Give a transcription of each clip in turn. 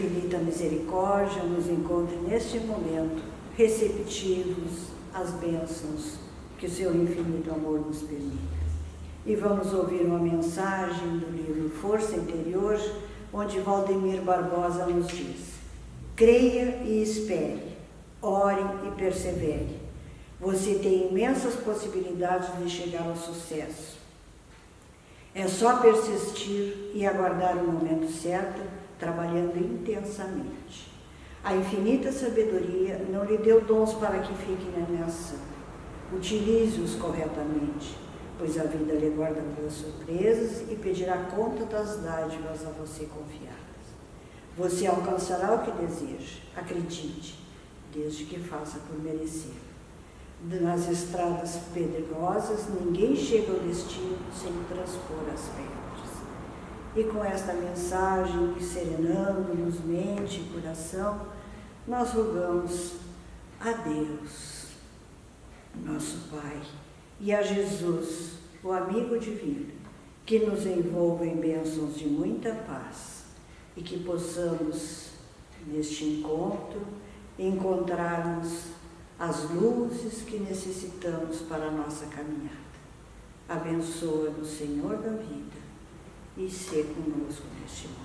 infinita misericórdia nos encontre neste momento receptivos às bênçãos que o seu infinito amor nos permite. E vamos ouvir uma mensagem do livro Força Interior, onde Valdemir Barbosa nos diz: creia e espere, ore e persevere. Você tem imensas possibilidades de chegar ao sucesso. É só persistir e aguardar o momento certo, trabalhando intensamente. A infinita sabedoria não lhe deu dons para que fique na inação. Utilize-os corretamente, pois a vida lhe guarda boas surpresas e pedirá conta das dádivas a você confiadas. Você alcançará o que deseja, acredite, desde que faça por merecer. Nas estradas pedregosas, ninguém chega ao destino sem transpor as pedras. E com esta mensagem, serenando-nos mente e coração, nós rogamos a Deus, nosso Pai, e a Jesus, o amigo divino, que nos envolva em bênçãos de muita paz e que possamos, neste encontro, encontrarmos as luzes que necessitamos para a nossa caminhada. Abençoa-nos, Senhor da vida, e sê conosco neste momento.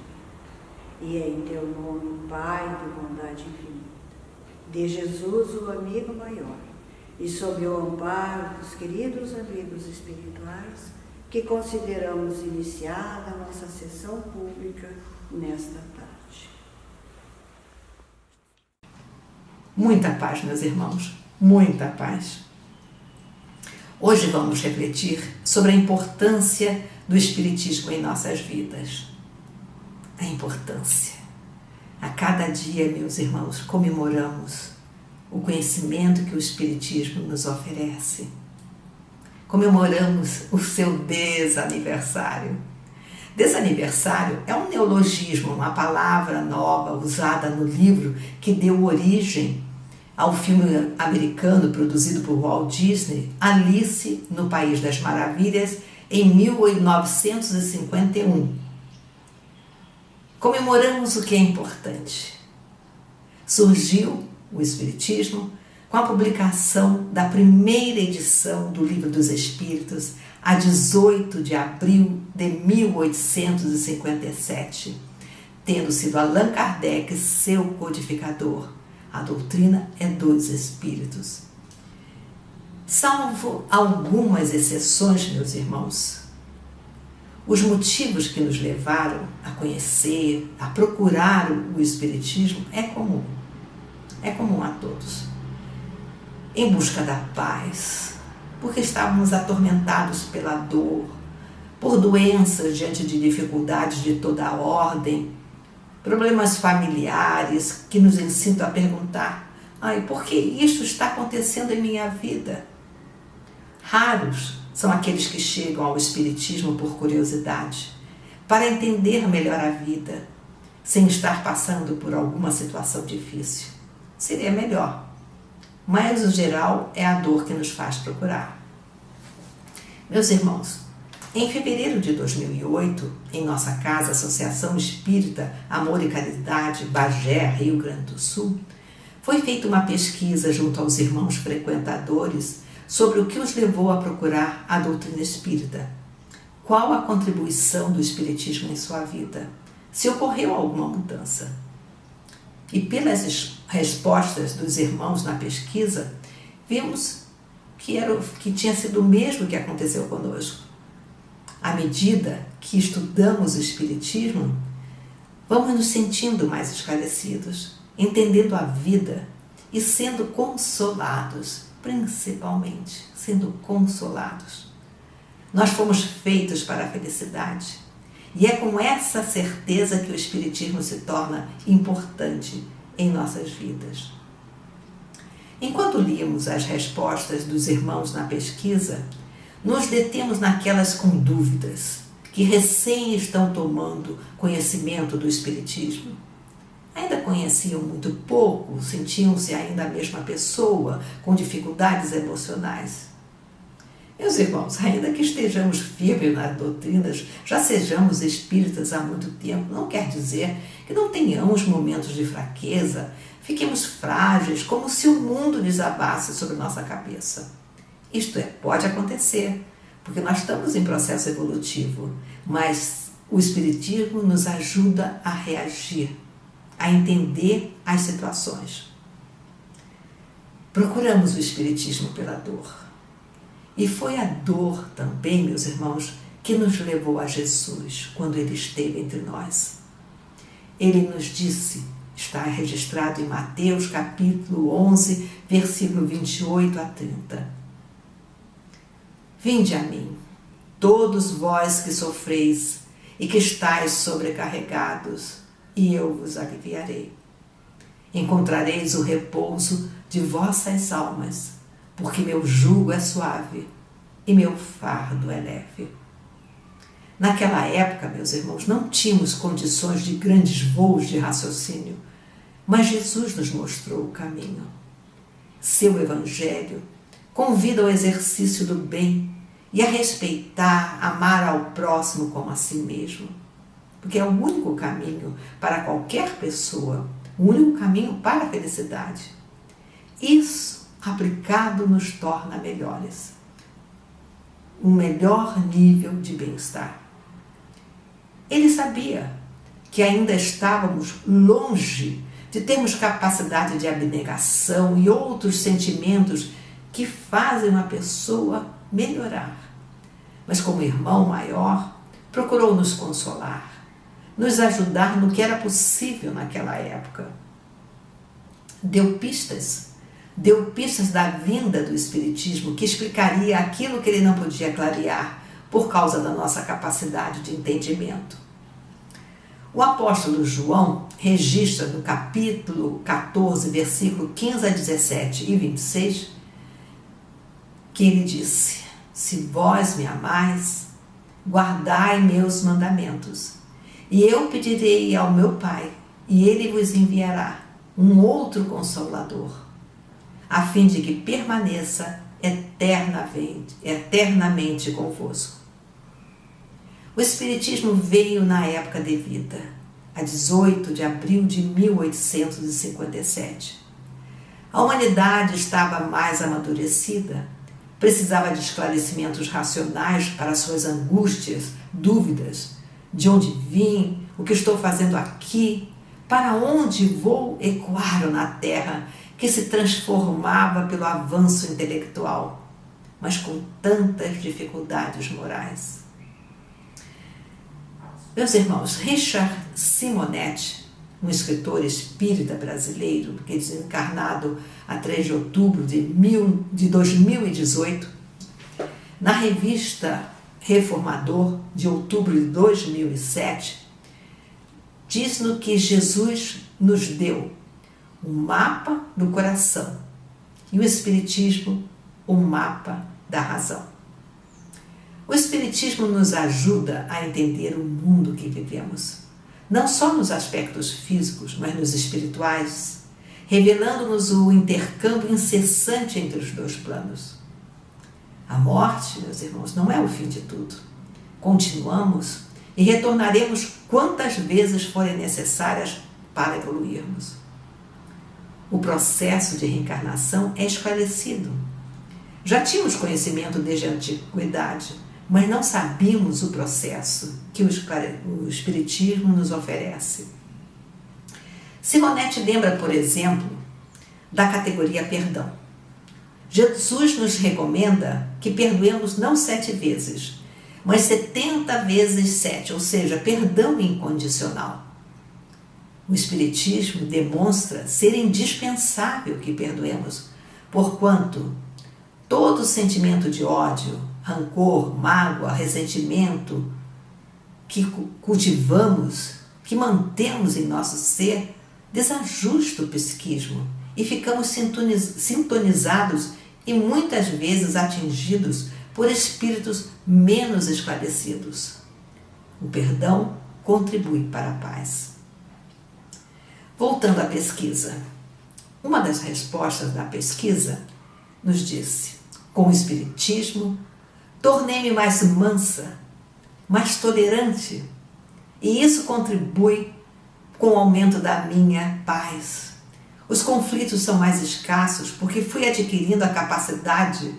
E é em teu nome, Pai de bondade infinita, de Jesus, o amigo maior, e sob o amparo dos queridos amigos espirituais, que consideramos iniciada a nossa sessão pública nesta tarde. Muita paz, meus irmãos, muita paz. Hoje vamos refletir sobre a importância do Espiritismo em nossas vidas. A importância. A cada dia, meus irmãos, comemoramos o conhecimento que o Espiritismo nos oferece. Comemoramos o seu desaniversário. Desaniversário é um neologismo, uma palavra nova usada no livro que deu origem ao filme americano produzido por Walt Disney, Alice no País das Maravilhas, em 1951. Comemoramos o que é importante. Surgiu o Espiritismo com a publicação da primeira edição do Livro dos Espíritos, a 18 de abril de 1857, tendo sido Allan Kardec seu codificador. A doutrina é dos Espíritos. Salvo algumas exceções, meus irmãos, os motivos que nos levaram a conhecer, a procurar o Espiritismo é comum a todos. Em busca da paz, porque estávamos atormentados pela dor, por doenças diante de dificuldades de toda a ordem, problemas familiares que nos incitam a perguntar: por que isso está acontecendo em minha vida? Raros são aqueles que chegam ao Espiritismo por curiosidade, para entender melhor a vida, sem estar passando por alguma situação difícil. Seria melhor, mas o geral é a dor que nos faz procurar. Meus irmãos, em fevereiro de 2008, em nossa casa, Associação Espírita Amor e Caridade, Bagé, Rio Grande do Sul, foi feita uma pesquisa junto aos irmãos frequentadores sobre o que os levou a procurar a doutrina espírita. Qual a contribuição do Espiritismo em sua vida? Se ocorreu alguma mudança? E pelas respostas dos irmãos na pesquisa, vimos que tinha sido o mesmo que aconteceu conosco. À medida que estudamos o Espiritismo, vamos nos sentindo mais esclarecidos, entendendo a vida e sendo consolados, principalmente sendo consolados. Nós fomos feitos para a felicidade e é com essa certeza que o Espiritismo se torna importante em nossas vidas. Enquanto líamos as respostas dos irmãos na pesquisa, nos detemos naquelas com dúvidas, que recém estão tomando conhecimento do Espiritismo. Ainda conheciam muito pouco, sentiam-se ainda a mesma pessoa, com dificuldades emocionais. Meus irmãos, ainda que estejamos firmes nas doutrinas, já sejamos espíritas há muito tempo, não quer dizer que não tenhamos momentos de fraqueza, fiquemos frágeis, como se o mundo desabasse sobre nossa cabeça. Isto pode acontecer, porque nós estamos em processo evolutivo, mas o Espiritismo nos ajuda a reagir, a entender as situações. Procuramos o Espiritismo pela dor. E foi a dor também, meus irmãos, que nos levou a Jesus quando Ele esteve entre nós. Ele nos disse, está registrado em Mateus capítulo 11, versículo 28 a 30. Vinde a mim, todos vós que sofreis e que estáis sobrecarregados, e eu vos aliviarei. Encontrareis o repouso de vossas almas, porque meu jugo é suave e meu fardo é leve. Naquela época, meus irmãos, não tínhamos condições de grandes voos de raciocínio, mas Jesus nos mostrou o caminho. Seu Evangelho convida ao exercício do bem e a respeitar, amar ao próximo como a si mesmo, porque é o único caminho para qualquer pessoa, o único caminho para a felicidade. Isso aplicado nos torna melhores, um melhor nível de bem-estar. Ele sabia que ainda estávamos longe de termos capacidade de abnegação e outros sentimentos que fazem uma pessoa melhorar. Mas como irmão maior, procurou nos consolar, nos ajudar no que era possível naquela época. Deu pistas da vinda do Espiritismo que explicaria aquilo que ele não podia clarear por causa da nossa capacidade de entendimento. O apóstolo João registra no capítulo 14, versículo 15 a 17 e 26, que ele disse: se vós me amais, guardai meus mandamentos, e eu pedirei ao meu Pai, e ele vos enviará um outro Consolador, a fim de que permaneça eternamente convosco. O Espiritismo veio na época devida, a 18 de abril de 1857. A humanidade estava mais amadurecida, precisava de esclarecimentos racionais para suas angústias, dúvidas, de onde vim, o que estou fazendo aqui, para onde vou, ecoaram na Terra, que se transformava pelo avanço intelectual, mas com tantas dificuldades morais. Meus irmãos, Richard Simonetti, um escritor espírita brasileiro, que é desencarnado a 3 de outubro de 2018, na revista Reformador, de outubro de 2007, diz-nos que Jesus nos deu um mapa do coração e o Espiritismo, um mapa da razão. O Espiritismo nos ajuda a entender o mundo que vivemos, não só nos aspectos físicos, mas nos espirituais, revelando-nos o intercâmbio incessante entre os dois planos. A morte, meus irmãos, não é o fim de tudo. Continuamos e retornaremos quantas vezes forem necessárias para evoluirmos. O processo de reencarnação é esclarecido. Já tínhamos conhecimento desde a antiguidade, mas não sabíamos o processo que o Espiritismo nos oferece. Simonetti lembra, por exemplo, da categoria perdão. Jesus nos recomenda que perdoemos não 7 vezes, mas 70 vezes 7, ou seja, perdão incondicional. O Espiritismo demonstra ser indispensável que perdoemos, porquanto todo sentimento de ódio, rancor, mágoa, ressentimento que cultivamos, que mantemos em nosso ser, desajusta o psiquismo e ficamos sintonizados e muitas vezes atingidos por espíritos menos esclarecidos. O perdão contribui para a paz. Voltando à pesquisa, uma das respostas da pesquisa nos disse: com o Espiritismo, Tornei-me mais mansa, mais tolerante, e isso contribui com o aumento da minha paz. Os conflitos são mais escassos porque fui adquirindo a capacidade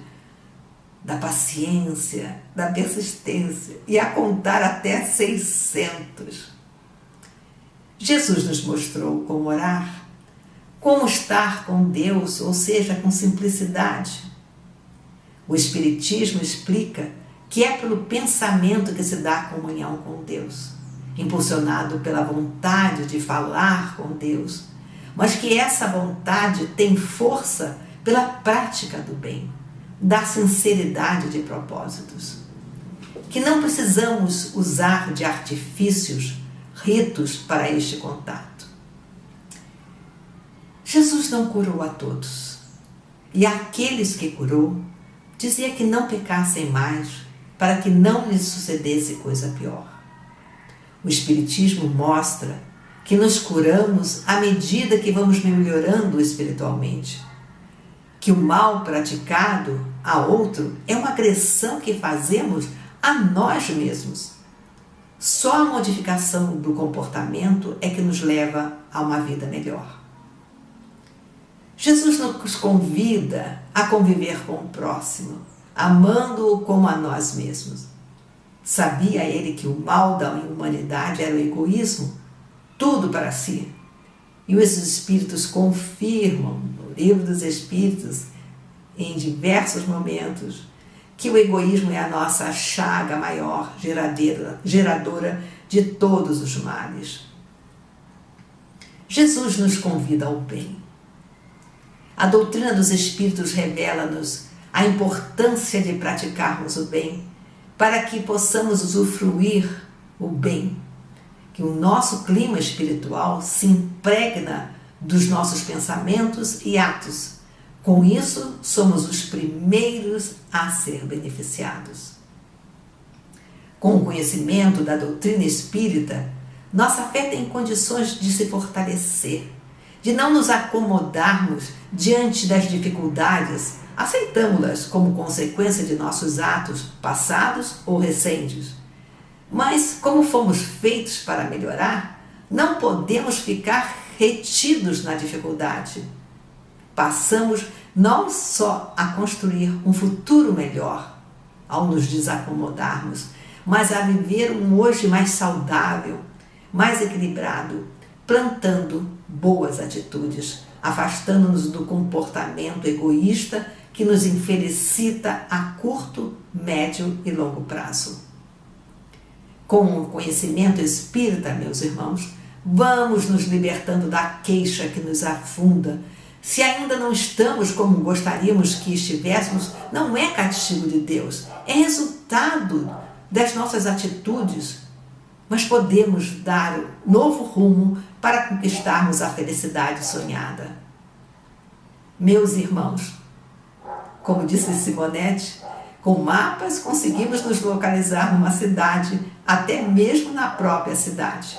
da paciência, da persistência e a contar até 600. Jesus nos mostrou como orar, como estar com Deus, ou seja, com simplicidade. O Espiritismo explica que é pelo pensamento que se dá a comunhão com Deus, impulsionado pela vontade de falar com Deus, mas que essa vontade tem força pela prática do bem, da sinceridade de propósitos. Que não precisamos usar de artifícios, ritos para este contato. Jesus não curou a todos, e aqueles que curou, dizia que não pecassem mais, para que não lhes sucedesse coisa pior. O Espiritismo mostra que nos curamos à medida que vamos melhorando espiritualmente, que o mal praticado a outro é uma agressão que fazemos a nós mesmos. Só a modificação do comportamento é que nos leva a uma vida melhor. Jesus nos convida a conviver com o próximo, amando-o como a nós mesmos. Sabia ele que o mal da humanidade era o egoísmo, tudo para si. E os Espíritos confirmam no Livro dos Espíritos, em diversos momentos, que o egoísmo é a nossa chaga maior, geradora de todos os males. Jesus nos convida ao bem. A doutrina dos Espíritos revela-nos a importância de praticarmos o bem para que possamos usufruir o bem, que o nosso clima espiritual se impregna dos nossos pensamentos e atos. Com isso, somos os primeiros a ser beneficiados. Com o conhecimento da doutrina espírita, nossa fé tem condições de se fortalecer, de não nos acomodarmos diante das dificuldades, aceitamos-las como consequência de nossos atos passados ou recentes. Mas, como fomos feitos para melhorar, não podemos ficar retidos na dificuldade. Passamos não só a construir um futuro melhor ao nos desacomodarmos, mas a viver um hoje mais saudável, mais equilibrado, plantando boas atitudes, afastando-nos do comportamento egoísta que nos infelicita a curto, médio e longo prazo. Com o conhecimento espírita, meus irmãos, vamos nos libertando da queixa que nos afunda. Se ainda não estamos como gostaríamos que estivéssemos, não é castigo de Deus, é resultado das nossas atitudes, mas podemos dar novo rumo para conquistarmos a felicidade sonhada. Meus irmãos, como disse Simonetti, com mapas conseguimos nos localizar numa cidade, até mesmo na própria cidade.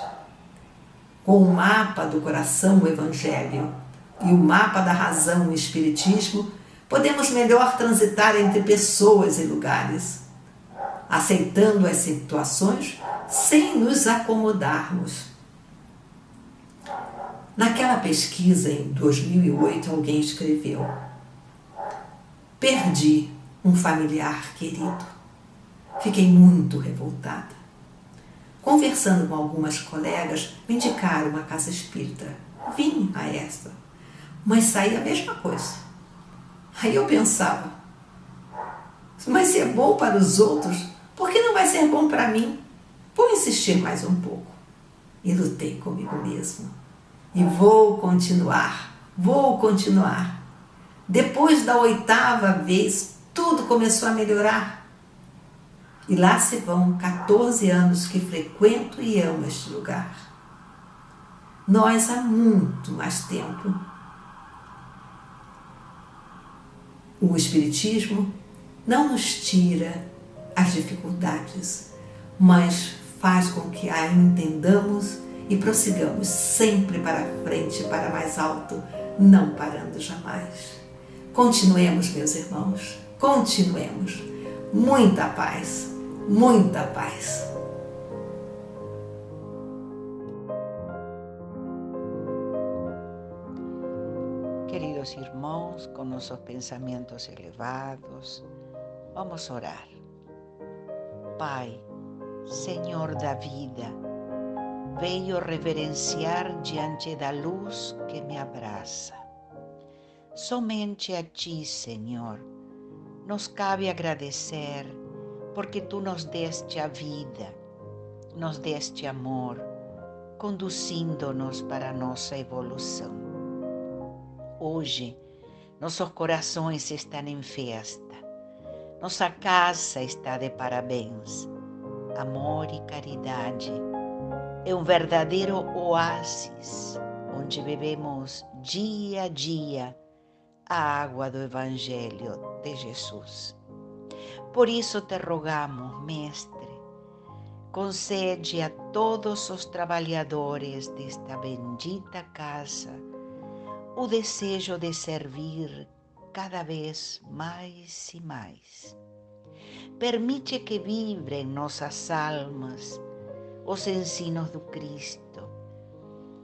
Com o mapa do coração, o Evangelho, e o mapa da razão, o Espiritismo, podemos melhor transitar entre pessoas e lugares, aceitando as situações sem nos acomodarmos. Naquela pesquisa, em 2008, alguém escreveu: perdi um familiar querido. Fiquei muito revoltada. Conversando com algumas colegas, me indicaram uma casa espírita. Vim a esta, mas saí a mesma coisa. Aí eu pensava, mas se é bom para os outros, por que não vai ser bom para mim? Vou insistir mais um pouco. E lutei comigo mesma. E vou continuar. Depois da 8ª vez, tudo começou a melhorar. E lá se vão 14 anos que frequento e amo este lugar. Nós há muito mais tempo. O Espiritismo não nos tira as dificuldades, mas faz com que a entendamos e prossigamos sempre para frente, para mais alto, não parando jamais. Continuemos, meus irmãos, continuemos. muita paz, muita paz. Queridos irmãos, com nossos pensamentos elevados, vamos orar. Pai, Senhor da vida, venho reverenciar diante da luz que me abraça. Somente a Ti, Senhor, nos cabe agradecer, porque Tu nos deste a vida, nos deste amor, conduzindo-nos para a nossa evolução. Hoje, nossos corações estão em festa, nossa casa está de parabéns. Amor e caridade é um verdadeiro oásis, onde bebemos dia a dia a água do Evangelho de Jesus. Por isso te rogamos, Mestre, concede a todos os trabalhadores desta bendita casa o desejo de servir cada vez mais e mais. Permite que vibrem nossas almas os ensinos do Cristo,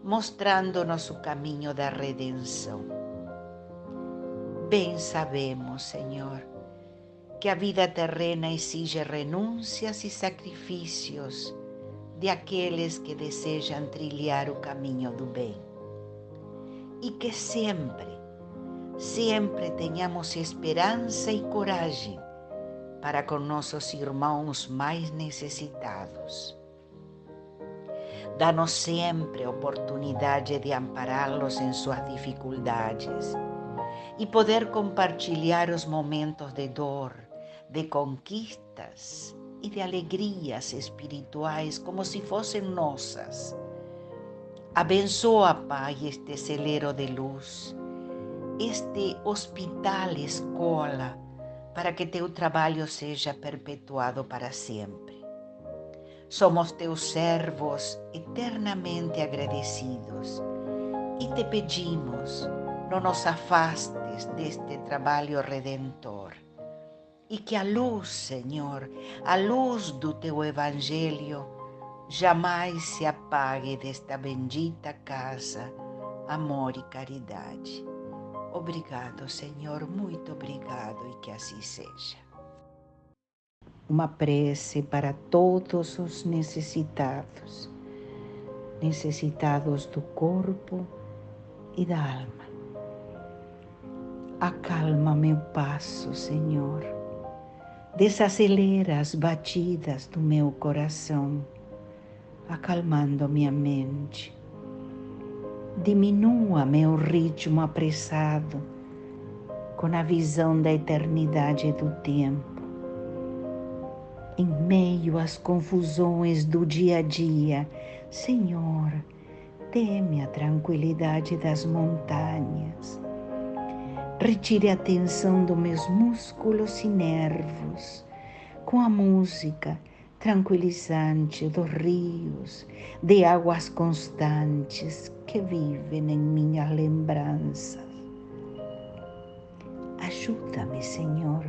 mostrando-nos o caminho da redenção. Bem sabemos, Senhor, que a vida terrena exige renúncias e sacrifícios de aqueles que desejam trilhar o caminho do bem. E que sempre tenhamos esperança e coragem para com nossos irmãos mais necessitados. Dá-nos sempre a oportunidade de ampará-los em suas dificuldades e poder compartilhar os momentos de dor, de conquistas e de alegrias espirituais como se fossem nossas. Abençoa, Pai, este celeiro de luz, este hospital escola, para que teu trabalho seja perpetuado para sempre. Somos teus servos eternamente agradecidos e te pedimos, não nos afastes deste trabalho redentor e que a luz, Senhor, a luz do teu Evangelho jamais se apague desta bendita casa, amor e caridade. Obrigado, Senhor, muito obrigado e que assim seja. Uma prece para todos os necessitados do corpo e da alma. Acalma meu passo, Senhor. Desacelera as batidas do meu coração, acalmando minha mente. Diminua meu ritmo apressado, com a visão da eternidade do tempo. Em meio às confusões do dia a dia, Senhor, dê-me a tranquilidade das montanhas. Retire a tensão dos meus músculos e nervos com a música tranquilizante dos rios, de águas constantes que vivem em minhas lembranças. Ajuda-me, Senhor,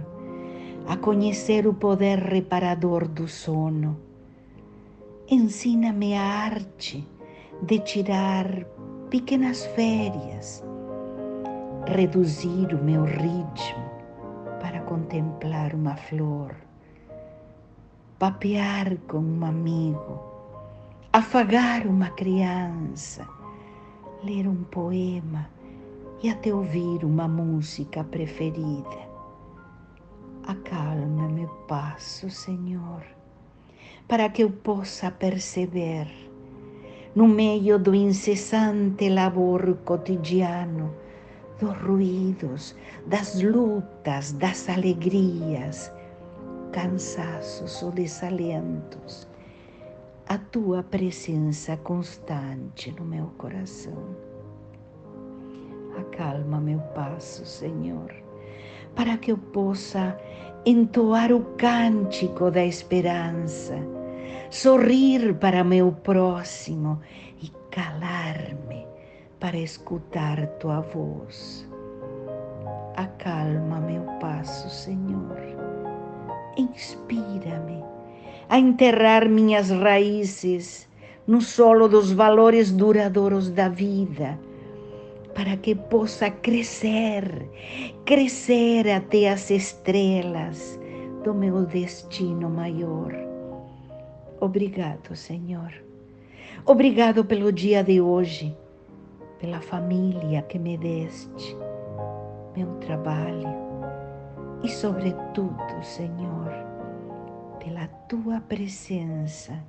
a conhecer o poder reparador do sono. Ensina-me a arte de tirar pequenas férias, reduzir o meu ritmo para contemplar uma flor, papear com um amigo, afagar uma criança, ler um poema e até ouvir uma música preferida. Acalma meu passo, Senhor, para que eu possa perceber, no meio do incessante labor cotidiano, dos ruídos, das lutas, das alegrias, cansaços ou desalentos, a tua presença constante no meu coração. Acalma meu passo, Senhor, para que eu possa entoar o cântico da esperança, sorrir para meu próximo e calar-me para escutar tua voz. Acalma meu passo, Senhor, Inspira-me a enterrar minhas raízes no solo dos valores duradouros da vida, para que possa crescer até as estrelas do meu destino maior. Obrigado, Senhor. Obrigado pelo dia de hoje, pela família que me deste, meu trabalho e, sobretudo, Senhor, pela tua presença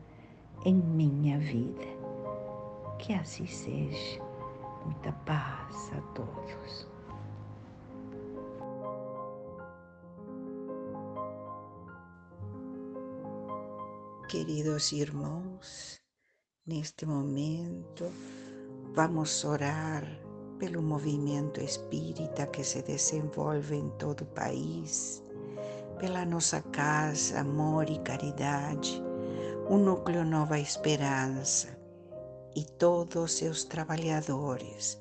em minha vida. Que assim seja. Muita paz a todos. Queridos irmãos, neste momento vamos orar pelo movimento espírita que se desenvolve em todo o país, pela nossa casa Amor e Caridade, o Núcleo Nova Esperança e todos os seus trabalhadores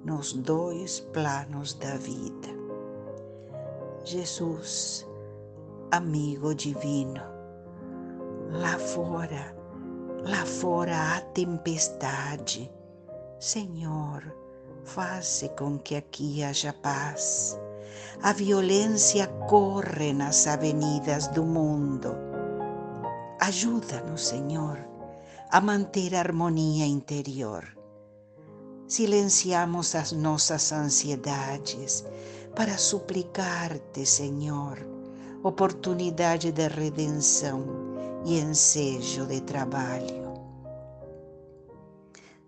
nos 2 planos da vida. Jesus, amigo divino, lá fora há tempestade. Senhor, faze com que aqui haja paz. A violência corre nas avenidas do mundo. Ajuda-nos, Senhor, a manter a harmonia interior. Silenciamos as nossas ansiedades para suplicar-te, Senhor, oportunidade de redenção e ensejo de trabalho.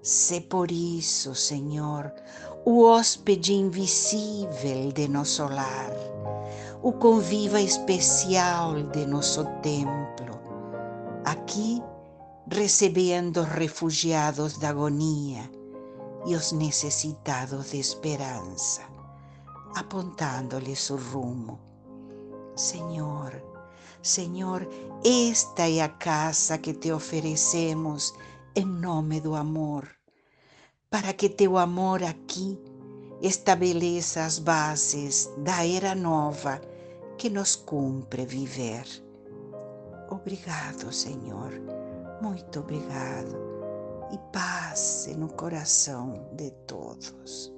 Se por isso, Senhor, o hóspede invisível de nosso lar, o conviva especial de nosso templo, aqui recebendo os refugiados da agonia e os necessitados de esperança, apontando-lhes o rumo. Senhor, esta é a casa que te oferecemos em nome do amor, para que teu amor aqui estabeleça as bases da era nova que nos cumpre viver. Obrigado, Senhor, muito obrigado, e paz no coração de todos.